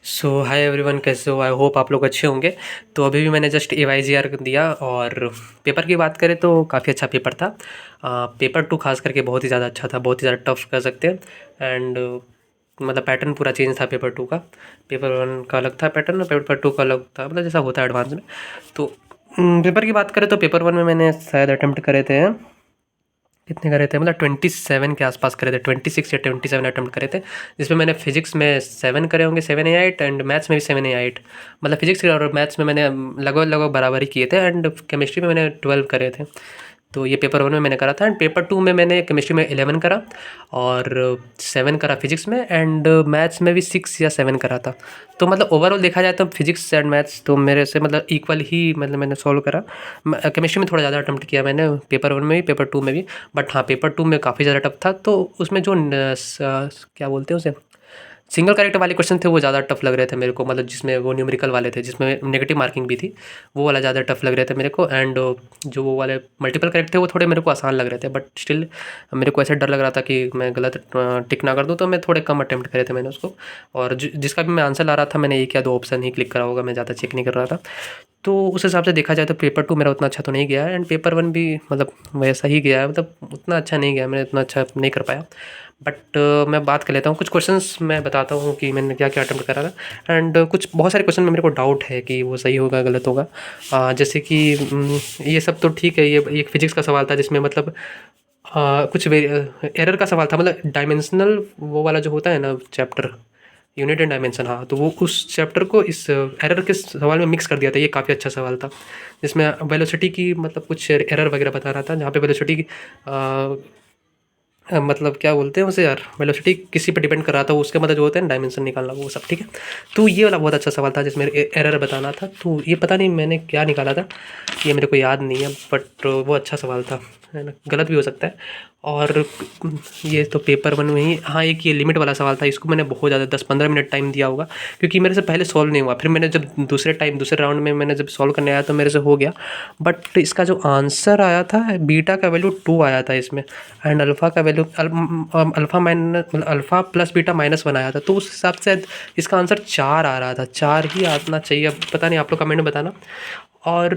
सो hi everyone, कैसे हो? I hope आप लोग अच्छे होंगे। तो अभी भी मैंने जस्ट AYGR दिया और पेपर की बात करें तो काफ़ी अच्छा पेपर था। पेपर 2 खास करके बहुत ही ज़्यादा अच्छा था, बहुत ही ज़्यादा टफ कह सकते हैं। एंड मतलब पैटर्न पूरा चेंज था पेपर 2 का। पेपर 1 का अलग था पैटर्न, पेपर 2 का अलग था, मतलब जैसा होता है एडवांस में। तो पेपर की बात करें तो पेपर 1 में मैंने शायद अटेम्प्ट करे थे, कितने करे थे, मतलब 27 के आसपास करे थे, 26 या 27 अटेम्प्ट करे थे। जिसमें मैंने फिजिक्स में 7 करे होंगे, 7 या 8, एंड मैथ्स में भी 7 या 8। मतलब फिजिक्स और मैथ्स में मैंने लगभग लगभग बराबर ही किए थे, एंड केमिस्ट्री में मैंने 12 करे थे। तो ये पेपर 1 में मैंने करा था, एंड पेपर 2 में मैंने केमिस्ट्री में 11 करा और 7 करा फिजिक्स में, एंड मैथ्स में भी 6 या 7 करा था। तो मतलब ओवरऑल देखा जाए तो फिजिक्स एंड मैथ्स तो मेरे से मतलब इक्वल ही, मतलब मैंने सॉल्व करा। केमिस्ट्री में थोड़ा ज़्यादा अटेम्प्ट किया मैंने, पेपर 1 में भी पेपर 2 में भी। बट हाँ, पेपर 2 में काफ़ी ज़्यादा टफ था। तो उसमें जो क्या बोलते हैं उसे, सिंगल करेक्ट वाले क्वेश्चन थे वो ज़्यादा टफ लग रहे थे मेरे को, मतलब जिसमें वो न्यूमेरिकल वाले थे, जिसमें नेगेटिव मार्किंग भी थी, वो वाला ज़्यादा टफ लग रहे थे मेरे को। एंड जो वो वाले मल्टीपल करेक्ट थे वो थोड़े मेरे को आसान लग रहे थे, बट स्टिल मेरे को ऐसे डर लग रहा था कि मैं गलत टिक ना कर दूँ, तो मैं थोड़े कम अटेम्प्ट करे थे मैंने उसको। और जिसका भी मैं आंसर ला रहा था, मैंने 1 या 2 ऑप्शन ही क्लिक करा होगा, मैं ज़्यादा चेक नहीं कर रहा था। तो उस हिसाब से देखा जाए तो पेपर 2 मेरा उतना अच्छा तो नहीं गया है, एंड पेपर 1 भी मतलब वैसा ही गया है, मतलब उतना अच्छा नहीं गया, मैं उतना अच्छा नहीं कर पाया। बट मैं बात कर लेता हूँ, कुछ क्वेश्चंस मैं बताता हूँ कि मैंने क्या-क्या अटेम्प्ट करा था। एंड कुछ बहुत सारे क्वेश्चन में मेरे को डाउट है कि वो सही होगा, गलत होगा। जैसे कि ये सब तो ठीक है, ये एक फिजिक्स का सवाल था जिसमें मतलब कुछ एरर का सवाल था, मतलब डायमेंशनल वो वाला जो होता है ना चैप्टर, यूनिट एंड डायमेंशन, हाँ, तो वो उस चैप्टर को इस एरर के सवाल में मिक्स कर दिया था। ये काफ़ी अच्छा सवाल था, जिसमें वेलोसिटी की मतलब कुछ एरर वगैरह बता रहा था, जहाँ पे वेलोसिटी की मतलब क्या बोलते हैं उसे यार, वेलोसिटी किसी पे डिपेंड कर रहा था, उसके मतलब जो होता है ना डायमेंशन निकालना, वो सब ठीक है। तो ये वाला बहुत अच्छा सवाल था जिसमें एरर बताना था। तो ये पता नहीं मैंने क्या निकाला था, ये मेरे को याद नहीं है, बट वो अच्छा सवाल था, है ना, गलत भी हो सकता है। और ये तो पेपर 1 में ही, हाँ, एक ये लिमिट वाला सवाल था, इसको मैंने बहुत ज़्यादा 10-15 मिनट टाइम दिया होगा, क्योंकि मेरे से पहले सॉल्व नहीं हुआ। फिर मैंने जब दूसरे राउंड में मैंने जब सॉल्व करने आया तो मेरे से हो गया। बट इसका जो आंसर आया था, बीटा का वैल्यू 2 आया था इसमें, एंड अल्फ़ा का वैल्यू अल्फ़ा माइनस, मतलब अल्फ़ा प्लस बीटा -1 आया था। तो उस हिसाब से इसका आंसर 4 आ रहा था, 4 ही आना चाहिए। अब पता नहीं, आप लोग कमेंट में बताना। और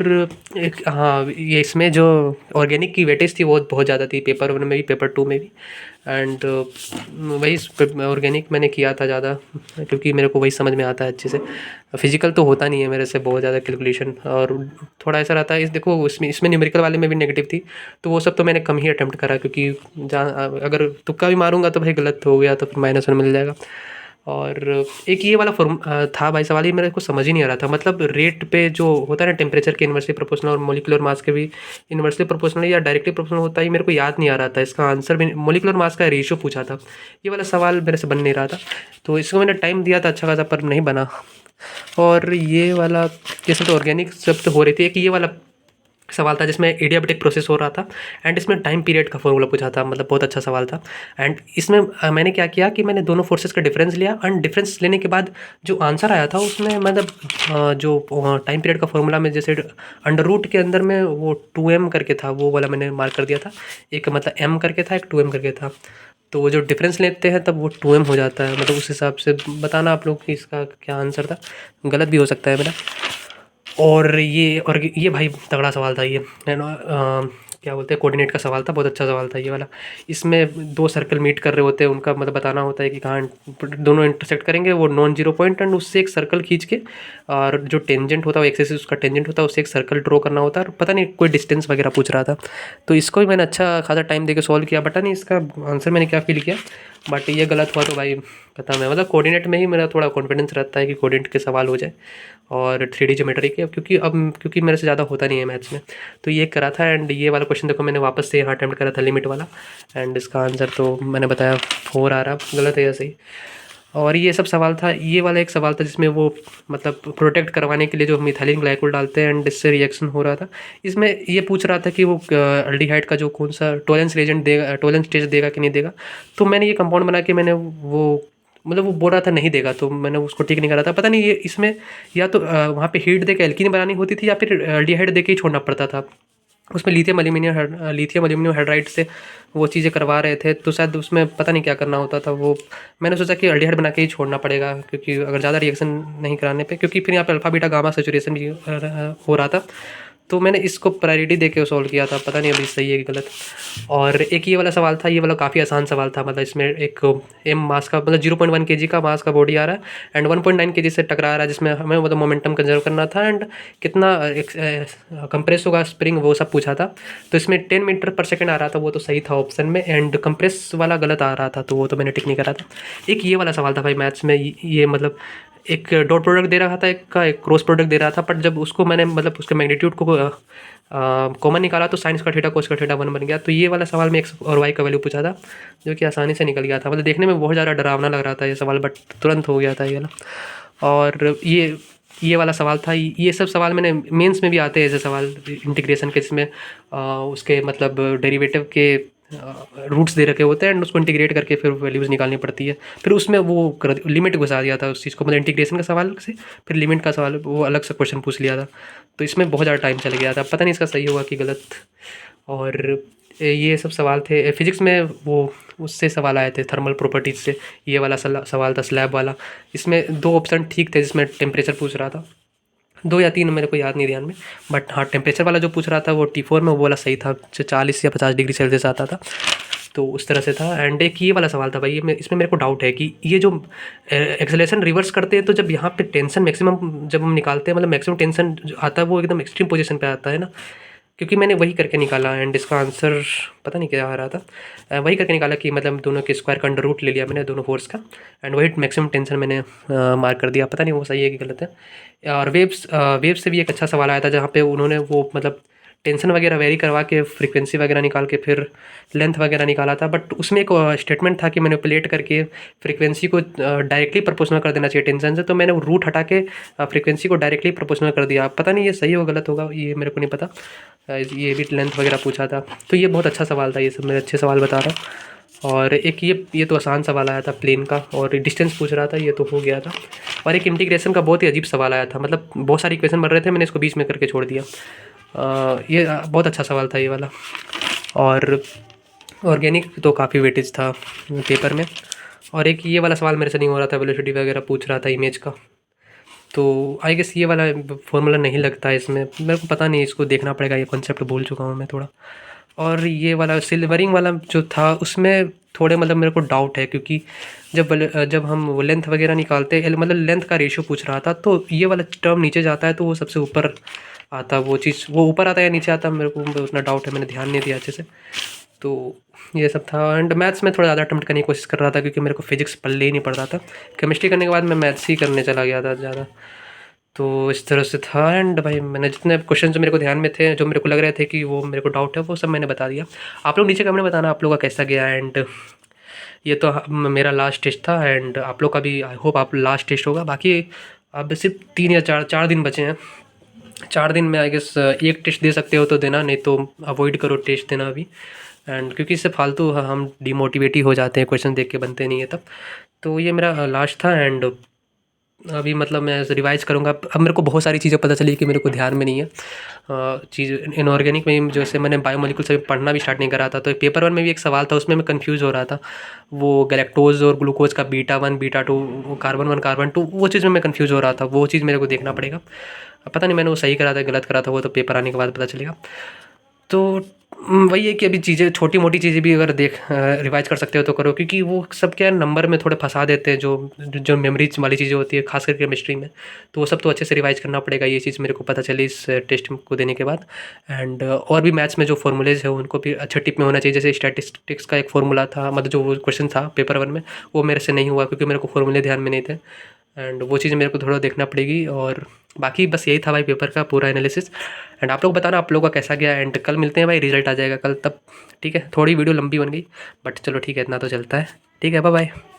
एक, हाँ, ये इसमें जो ऑर्गेनिक की वेटेज थी वो बहुत ज़्यादा थी, पेपर 1 में भी पेपर 2 में भी। एंड वही ऑर्गेनिक मैंने किया था ज़्यादा, क्योंकि मेरे को वही समझ में आता है अच्छे से। फिजिकल तो होता नहीं है मेरे से बहुत ज़्यादा कैलकुलेशन, और थोड़ा ऐसा रहता है। इस देखो, इसमें इसमें न्यूमेरिकल वाले में भी नेगेटिव थी, तो वो सब तो मैंने कम ही अटेम्प्ट करा, क्योंकि जहाँ अगर तुक्का भी मारूंगा तो भाई गलत हो गया तो फिर -1 मिल जाएगा। और एक ये वाला था भाई सवाल, ये मेरे को समझ ही नहीं आ रहा था। मतलब रेट पे जो होता है ना, टेम्परेचर के इन्वर्सली प्रोपोर्शनल और मोलिकुलर मास के भी इन्वर्सली प्रोपोर्शनल या डायरेक्टली प्रोपोर्शनल होता है, ये मेरे को याद नहीं आ रहा था। इसका आंसर भी मोलिकुलर मास का रेशियो पूछा था, ये वाला सवाल मेरे से बन नहीं रहा था। तो इसको मैंने टाइम दिया था अच्छा खासा, पर नहीं बना। और ये वाला, ये सब तो ऑर्गेनिक सब तो हो रही थी। एक ये वाला सवाल था जिसमें एडियाबेटिक प्रोसेस हो रहा था, एंड इसमें टाइम पीरियड का फॉर्मूला पूछा था, मतलब बहुत अच्छा सवाल था। एंड इसमें मैंने क्या किया कि मैंने दोनों फोर्सेस का डिफरेंस लिया, एंड डिफरेंस लेने के बाद जो आंसर आया था उसमें मतलब जो टाइम पीरियड का फॉर्मूला में जैसे अंडर रूट के अंदर में वो 2m करके था, वो वाला मैंने मार्क कर दिया था। एक मतलब m करके था, एक 2m करके था। तो वो जो डिफरेंस लेते हैं तब वो 2m हो जाता है, मतलब उस हिसाब से बताना आप लोग कि इसका क्या आंसर था। गलत भी हो सकता है मेरा। और ये भाई तगड़ा सवाल था ये, है ना। क्या बोलते हैं, कोऑर्डिनेट का सवाल था, बहुत अच्छा सवाल था ये वाला। इसमें 2 सर्कल मीट कर रहे होते हैं, उनका मतलब बताना होता है कि कहाँ दोनों इंटरसेक्ट करेंगे, वो नॉन जीरो पॉइंट, एंड उससे एक सर्कल खींच के, और जो टेंजेंट होता है वो एक्सिस से उसका टेंजेंट होता है, उससे एक सर्कल ड्रॉ करना होता है। और पता नहीं कोई डिस्टेंस वगैरह पूछ रहा था, तो इसको भी मैंने अच्छा खासा टाइम दे के सॉल्व किया। पता नहीं इसका आंसर मैंने क्या फील किया, बट ये गलत हुआ तो भाई पता नहीं। मतलब कोऑर्डिनेट में ही मेरा थोड़ा कॉन्फिडेंस रहता है कि कोऑर्डिनेट के सवाल हो जाए, और 3D ज्योमेट्री के, क्योंकि मेरे से ज़्यादा होता नहीं है मैथ्स में। तो ये करा था, एंड ये वाला क्वेश्चन देखो मैंने वापस से यहाँ अटेम्प्ट करा था, लिमिट वाला। एंड इसका आंसर तो मैंने बताया 4 आ रहा, गलत है या सही। और ये सब सवाल था। ये वाला एक सवाल था जिसमें वो मतलब प्रोटेक्ट करवाने के लिए जो मिथाइलिन ग्लाइकोल डालते हैं, एंड इससे रिएक्शन हो रहा था। इसमें ये पूछ रहा था कि वो अल्डिहाइड का जो कौन सा टॉलरेंस रिएजेंट देगा, टॉलरेंस टेस्ट देगा कि नहीं देगा। तो मैंने ये कंपाउंड बना के मैंने वो, मतलब वो बोल रहा था नहीं देगा, तो मैंने उसको ठीक नहीं करा था। पता नहीं ये इसमें या तो वहाँ पे हीट दे के एल्कीन बनानी होती थी, या फिर अल्डिहाइड दे के ही छोड़ना पड़ता था। उसमें लिथियम एल्यूमिनियम हाइड्राइड से वो चीज़ें करवा रहे थे, तो शायद उसमें पता नहीं क्या करना होता था। वो मैंने सोचा कि एल्डिहाइड बना के ही छोड़ना पड़ेगा, क्योंकि अगर ज़्यादा रिएक्शन नहीं कराने पे, क्योंकि फिर यहाँ पे अल्फा बीटा गामा सैचुरेशन भी हो रहा था। तो मैंने इसको प्रायोरिटी दे के सॉल्व किया था, पता नहीं अभी सही है कि गलत। और एक ये वाला सवाल था, ये वाला काफ़ी आसान सवाल था। मतलब इसमें एक एम मास का, मतलब 0.1 केजी का मास का बॉडी आ रहा है एंड 1.9 केजी से टकरा रहा है, जिसमें हमें मतलब मोमेंटम कंजर्व करना था एंड कितना कंप्रेस होगा स्प्रिंग, वो सब पूछा था। तो इसमें 10 मीटर पर सेकंड आ रहा था, वो तो सही था ऑप्शन में, एंड कंप्रेस वाला गलत आ रहा था, तो वो तो मैंने टिक नहीं करा था। एक ये वाला सवाल था भाई मैथ्स में, ये मतलब एक डॉट प्रोडक्ट दे रहा था, एक क्रॉस प्रोडक्ट दे रहा था, बट जब उसको मैंने मतलब उसके मैग्नीट्यूड को कॉमन निकाला तो sine square theta cos square theta 1 बन गया। तो ये वाला सवाल में एक्स और वाई का वैल्यू पूछा था, जो कि आसानी से निकल गया था। मतलब देखने में बहुत ज़्यादा डरावना लग रहा था ये सवाल, बट तुरंत हो गया था ये वाला। और ये वाला सवाल था। ये सब सवाल मैंने मेंस में भी आते हैं ऐसे सवाल इंटीग्रेशन के, जिसमें उसके मतलब डेरिवेटिव के रूट्स दे रखे होते हैं एंड उसको इंटीग्रेट करके फिर वैल्यूज़ निकालनी पड़ती है। फिर उसमें वो लिमिट घुसा दिया था उस चीज़ को, मतलब इंटीग्रेशन का सवाल से फिर लिमिट का सवाल वो अलग से क्वेश्चन पूछ लिया था। तो इसमें बहुत ज़्यादा टाइम चल गया था, पता नहीं इसका सही होगा कि गलत। और ये सब सवाल थे फिजिक्स में, वो उससे सवाल आए थे थर्मल प्रॉपर्टीज से। ये वाला सवाल था स्लैब वाला। इसमें 2 ऑप्शन ठीक थे, जिसमें टेम्परेचर पूछ रहा था, 2 या 3 मेरे को याद नहीं ध्यान में, बट हाँ टेम्परेचर वाला जो पूछ रहा था वो T4 में, वो वाला सही था, 40 या 50 डिग्री सेल्सियस आता था, तो उस तरह से था। एंड एक ये वाला सवाल था भाई, इसमें मेरे को डाउट है कि ये जो एक्सेलरेशन रिवर्स करते हैं, तो जब यहाँ पे टेंशन मैक्सिमम जब हम निकालते हैं, मतलब मैक्सिमम टेंशन जो आता है वो एकदम एक्सट्रीम पोजीशन पे आता है ना, क्योंकि मैंने वही करके निकाला एंड इसका आंसर पता नहीं क्या आ रहा था। वही करके निकाला कि मतलब दोनों के स्क्वायर का अंडर रूट ले लिया मैंने दोनों फोर्स का, एंड वही मैक्सिमम टेंशन मैंने मार्क कर दिया। पता नहीं वो सही है कि गलत है। और वेव्स से भी एक अच्छा सवाल आया था, जहाँ पे उन्होंने वो मतलब टेंशन वगैरह वेरी करवा के फ्रीक्वेंसी वगैरह निकाल के फिर लेंथ वगैरह निकाला था, बट उसमें एक स्टेटमेंट था कि मैनिपुलेट करके फ्रीक्वेंसी को डायरेक्टली प्रोपोर्शनल कर देना चाहिए टेंशन से, तो मैंने वो रूट हटा के फ्रीक्वेंसी को डायरेक्टली प्रोपोर्शनल कर दिया। पता नहीं ये सही हो गलत होगा, ये मेरे को नहीं पता। ये भी लेंथ वगैरह पूछा था, तो ये बहुत अच्छा सवाल था। ये सब मैं अच्छे सवाल बता रहा हूँ। और एक ये तो आसान सवाल आया था प्लेन का, और डिस्टेंस पूछ रहा था, ये तो हो गया था। और एक इंटीग्रेशन का बहुत ही अजीब सवाल आया था, मतलब बहुत सारे इक्वेशन बन रहे थे, मैंने इसको बीच में करके छोड़ दिया। ये बहुत अच्छा सवाल था ये वाला। और ऑर्गेनिक तो काफ़ी वेटेज था पेपर में। और एक ये वाला सवाल मेरे से नहीं हो रहा था, वेलोसिटी वगैरह पूछ रहा था इमेज का, तो आई गेस ये वाला फॉर्मूला नहीं लगता है इसमें, मेरे को पता नहीं, इसको देखना पड़ेगा, ये कॉन्सेप्ट भूल चुका हूँ मैं थोड़ा। और ये वाला सिल्वरिंग वाला जो था, उसमें थोड़े मतलब मेरे को डाउट है, क्योंकि जब हम वो लेंथ वगैरह निकालते हैं, मतलब लेंथ का रेशियो पूछ रहा था, तो ये वाला टर्म नीचे जाता है तो वो सबसे ऊपर आता, वो चीज़ वो ऊपर आता है या नीचे आता है, मेरे को उतना डाउट है, मैंने ध्यान नहीं दिया अच्छे से। तो ये सब था। एंड मैथ्स में थोड़ा ज़्यादा अटेम्प्ट करने की कोशिश कर रहा था, क्योंकि मेरे को फिजिक्स पल्ले ही नहीं पड़ रहा था। केमिस्ट्री करने के बाद मैं मैथ्स ही करने चला गया था ज़्यादा। तो इस तरह से था। एंड भाई मैंने जितने क्वेश्चन जो मेरे को ध्यान में थे, जो मेरे को लग रहे थे कि वो मेरे को डाउट है, वो सब मैंने बता दिया। आप लोग नीचे कमेंट में बताना आप लोगों का कैसा गया। एंड ये तो मेरा लास्ट टेस्ट था, एंड आप लोग का भी आई होप आप लास्ट टेस्ट होगा। बाकी अब सिर्फ 3 या 4 दिन बचे हैं। 4 दिन में आई गेस एक टेस्ट दे सकते हो तो देना, नहीं तो अवॉइड करो टेस्ट देना अभी। एंड क्योंकि इससे फालतू हम डिमोटिवेट ही हो जाते हैं, क्वेश्चन देख के बनते नहीं है तब। तो ये मेरा लास्ट था। एंड अभी मतलब मैं रिवाइज़ करूँगा। अब मेरे को बहुत सारी चीज़ें पता चली कि मेरे को ध्यान में नहीं है चीज़। इनऑर्गेनिक में जैसे मैंने बायोमोलिकुल से पढ़ना भी स्टार्ट नहीं करा था, तो पेपर 1 में भी एक सवाल था, उसमें मैं कंफ्यूज हो रहा था। वो गैलेक्टोज और ग्लूकोज का बीटा 1 बीटा 2, कार्बन 1 कार्बन 2, वो चीज़ में मैं कंफ्यूज हो रहा था। वो चीज़ मेरे को देखना पड़ेगा। पता नहीं मैंने वो सही करा था गलत करा था, वो तो पेपर आने के बाद पता चलेगा। तो वही है कि अभी चीज़ें छोटी मोटी चीज़ें भी अगर रिवाइज कर सकते हो तो करो, क्योंकि वो सब क्या है नंबर में थोड़े फंसा देते हैं, जो मेमोरीज वाली चीज़ें होती है, खास करके केमिस्ट्री में। तो वो सब तो अच्छे से रिवाइज करना पड़ेगा। ये चीज़ मेरे को पता चली इस टेस्ट को देने के बाद। एंड और भी मैथ्स में जो फॉर्मूलेज है उनको भी अच्छे टिप में होना चाहिए। जैसे स्टैटिस्टिक्स का एक फार्मूला था, मतलब जो क्वेश्चन था पेपर 1 में, वो मेरे से नहीं हुआ क्योंकि मेरे को फॉर्मूले ध्यान में नहीं थे। एंड वो चीज़ मेरे को थोड़ा देखना पड़ेगी। और बाकी बस यही था भाई पेपर का पूरा एनालिसिस। एंड आप लोग बताना आप लोगों का कैसा गया। एंड कल मिलते हैं भाई, रिजल्ट आ जाएगा कल तब। ठीक है, थोड़ी वीडियो लंबी बन गई, बट चलो ठीक है, इतना तो चलता है। ठीक है, बाय बाय।